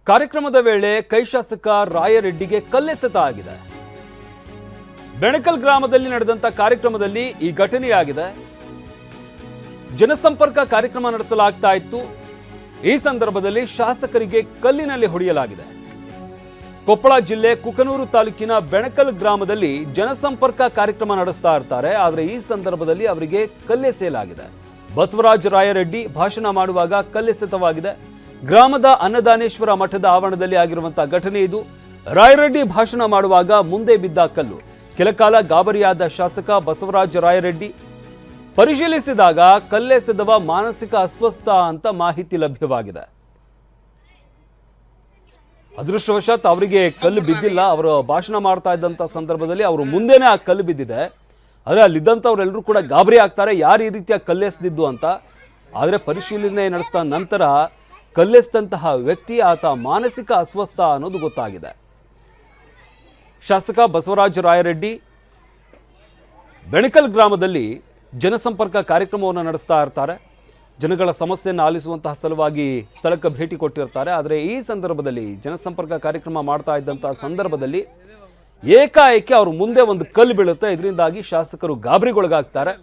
ಕಾರ್ಯಕ್ರಮದ ವೇಳೆ ಕೈ ಶಾಸಕ ರಾಯರೆಡ್ಡಿಗೆ ಕಲ್ಲೆಸೆತ ಆಗಿದೆ. ಬೆಣಕಲ್ ಗ್ರಾಮದಲ್ಲಿ ನಡೆದಂತ ಕಾರ್ಯಕ್ರಮದಲ್ಲಿ ಈ ಘಟನೆಯಾಗಿದೆ. ಜನಸಂಪರ್ಕ ಕಾರ್ಯಕ್ರಮ ನಡೆಸಲಾಗ್ತಾ ಇತ್ತು. ಈ ಸಂದರ್ಭದಲ್ಲಿ ಶಾಸಕರಿಗೆ ಕಲ್ಲಿನಲ್ಲಿ ಹೊಡೆಯಲಾಗಿದೆ. ಕೊಪ್ಪಳ ಜಿಲ್ಲೆ ಕುಕನೂರು ತಾಲೂಕಿನ ಬೆಣಕಲ್ ಗ್ರಾಮದಲ್ಲಿ ಜನಸಂಪರ್ಕ ಕಾರ್ಯಕ್ರಮ ನಡೆಸ್ತಾ ಇರ್ತಾರೆ. ಆದರೆ ಈ ಸಂದರ್ಭದಲ್ಲಿ ಅವರಿಗೆ ಕಲ್ಲೆಸೆಯಲಾಗಿದೆ. ಬಸವರಾಜ ರಾಯರೆಡ್ಡಿ ಭಾಷಣ ಮಾಡುವಾಗ ಕಲ್ಲೆಸೆತವಾಗಿದೆ. ಗ್ರಾಮದ ಅನ್ನದಾನೇಶ್ವರ ಮಠದ ಆವರಣದಲ್ಲಿ ಆಗಿರುವಂತಹ ಘಟನೆ ಇದು. ರಾಯರೆಡ್ಡಿ ಭಾಷಣ ಮಾಡುವಾಗ ಮುಂದೆ ಬಿದ್ದ ಕಲ್ಲು. ಕೆಲಕಾಲ ಗಾಬರಿಯಾದ ಶಾಸಕ ಬಸವರಾಜ ರಾಯರೆಡ್ಡಿ ಪರಿಶೀಲಿಸಿದಾಗ ಕಲ್ಲೆಸೆದವ ಮಾನಸಿಕ ಅಸ್ವಸ್ಥ ಅಂತ ಮಾಹಿತಿ ಲಭ್ಯವಾಗಿದೆ. ಅದೃಷ್ಟವಶಾತ್ ಅವರಿಗೆ ಕಲ್ಲು ಬಿದ್ದಿಲ್ಲ. ಅವರು ಭಾಷಣ ಮಾಡ್ತಾ ಇದ್ದಂತ ಸಂದರ್ಭದಲ್ಲಿ ಅವರು ಮುಂದೆನೇ ಆ ಕಲ್ಲು ಬಿದ್ದಿದೆ. ಆದರೆ ಅಲ್ಲಿದ್ದಂಥವ್ರೆಲ್ಲರೂ ಕೂಡ ಗಾಬರಿ ಆಗ್ತಾರೆ, ಯಾರು ಈ ರೀತಿಯ ಕಲ್ಲೆಸೆದಿದ್ದು ಅಂತ. ಆದರೆ ಪರಿಶೀಲನೆ ನಡೆಸಿದ ನಂತರ ಕಲ್ಲೆಸೆದಂತಹ ವ್ಯಕ್ತಿ ಆತ ಮಾನಸಿಕ ಅಸ್ವಸ್ಥ ಅನ್ನೋದು ಗೊತ್ತಾಗಿದೆ. ಶಾಸಕ ಬಸವರಾಜ ರಾಯರೆಡ್ಡಿ ಬೆಣಕಲ್ ಗ್ರಾಮದಲ್ಲಿ ಜನಸಂಪರ್ಕ ಕಾರ್ಯಕ್ರಮವನ್ನು ನಡೆಸ್ತಾ ಇರ್ತಾರೆ. ಜನಗಳ ಸಮಸ್ಯೆಯನ್ನು ಆಲಿಸುವಂತಹ ಸಲುವಾಗಿ ಸ್ಥಳಕ್ಕೆ ಭೇಟಿ ಕೊಟ್ಟಿರ್ತಾರೆ. ಆದರೆ ಈ ಸಂದರ್ಭದಲ್ಲಿ ಜನಸಂಪರ್ಕ ಕಾರ್ಯಕ್ರಮ ಮಾಡ್ತಾ ಇದ್ದಂತಹ ಸಂದರ್ಭದಲ್ಲಿ ಏಕಾಏಕಿ ಅವ್ರ ಮುಂದೆ ಒಂದು ಕಲ್ಲು ಬೀಳುತ್ತೆ. ಇದರಿಂದಾಗಿ ಶಾಸಕರು ಗಾಬರಿಗೊಳಗಾಗ್ತಾರೆ.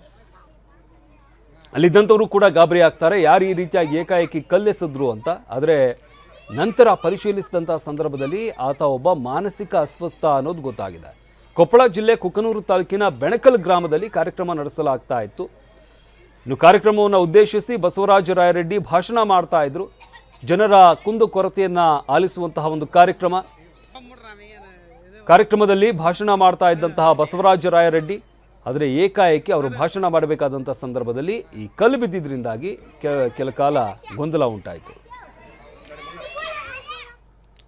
ಅಲ್ಲಿದ್ದಂಥವರು ಕೂಡ ಗಾಬರಿ ಆಗ್ತಾರೆ, ಯಾರು ಈ ರೀತಿಯಾಗಿ ಏಕಾಏಕಿ ಕಲ್ಲೆಸೆದ್ರು ಅಂತ. ಆದರೆ ನಂತರ ಪರಿಶೀಲಿಸಿದಂತಹ ಸಂದರ್ಭದಲ್ಲಿ ಆತ ಒಬ್ಬ ಮಾನಸಿಕ ಅಸ್ವಸ್ಥ ಅನ್ನೋದು ಗೊತ್ತಾಗಿದೆ. ಕೊಪ್ಪಳ ಜಿಲ್ಲೆ ಕುಕನೂರು ತಾಲೂಕಿನ ಬೆಣಕಲ್ ಗ್ರಾಮದಲ್ಲಿ ಕಾರ್ಯಕ್ರಮ ನಡೆಸಲಾಗ್ತಾ ಇತ್ತು. ಇನ್ನು ಕಾರ್ಯಕ್ರಮವನ್ನು ಉದ್ದೇಶಿಸಿ ಬಸವರಾಜ ರಾಯರೆಡ್ಡಿ ಭಾಷಣ ಮಾಡ್ತಾ ಇದ್ರು. ಜನರ ಕುಂದು ಕೊರತೆಯನ್ನ ಆಲಿಸುವಂತಹ ಒಂದು ಕಾರ್ಯಕ್ರಮದಲ್ಲಿ ಭಾಷಣ ಮಾಡ್ತಾ ಇದ್ದಂತಹ ಬಸವರಾಜ ರಾಯರೆಡ್ಡಿ ಆದರೆ ಏಕಾಏಕಿ ಅವರು ಭಾಷಣ ಮಾಡಬೇಕಾದಂಥ ಸಂದರ್ಭದಲ್ಲಿ ಈ ಕಲ್ಲು ಬಿದ್ದಿದ್ರಿಂದಾಗಿ ಕೆಲ ಕಾಲ ಗೊಂದಲ ಉಂಟಾಯಿತು.